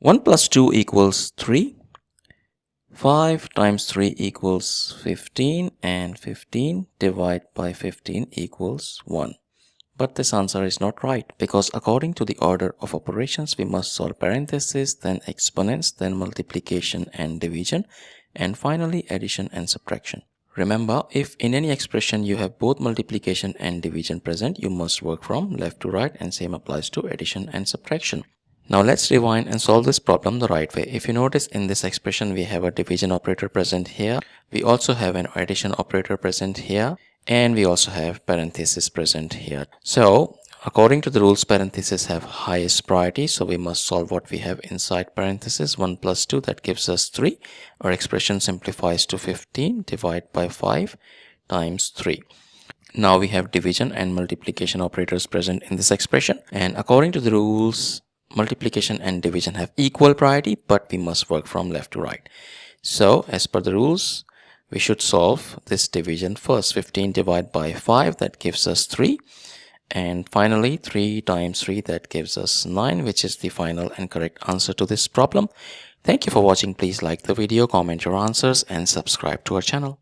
1 plus 2 equals 3. 5 times 3 equals 15, and 15 divided by 15 equals 1. But this answer is not right, because according to the order of operations, we must solve parentheses, then exponents, then multiplication and division, and finally addition and subtraction. Remember, if in any expression you have both multiplication and division present, you must work from left to right, and same applies to addition and subtraction. Now let's rewind and solve this problem the right way. If you notice, in this expression we have a division operator present here. We also have an addition operator present here. And we also have parentheses present here. So according to the rules, parentheses have highest priority. So we must solve what we have inside parentheses. 1 plus 2, that gives us 3. Our expression simplifies to 15 divided by 5 times 3. Now we have division and multiplication operators present in this expression. And according to the rules, multiplication and division have equal priority, but we must work from left to right. So as per the rules, we should solve this division first. 15 divided by 5, that gives us 3. And finally 3 times 3, that gives us 9, which is the final and correct answer to this problem. Thank you for watching. Please like the video, comment your answers, and subscribe to our channel.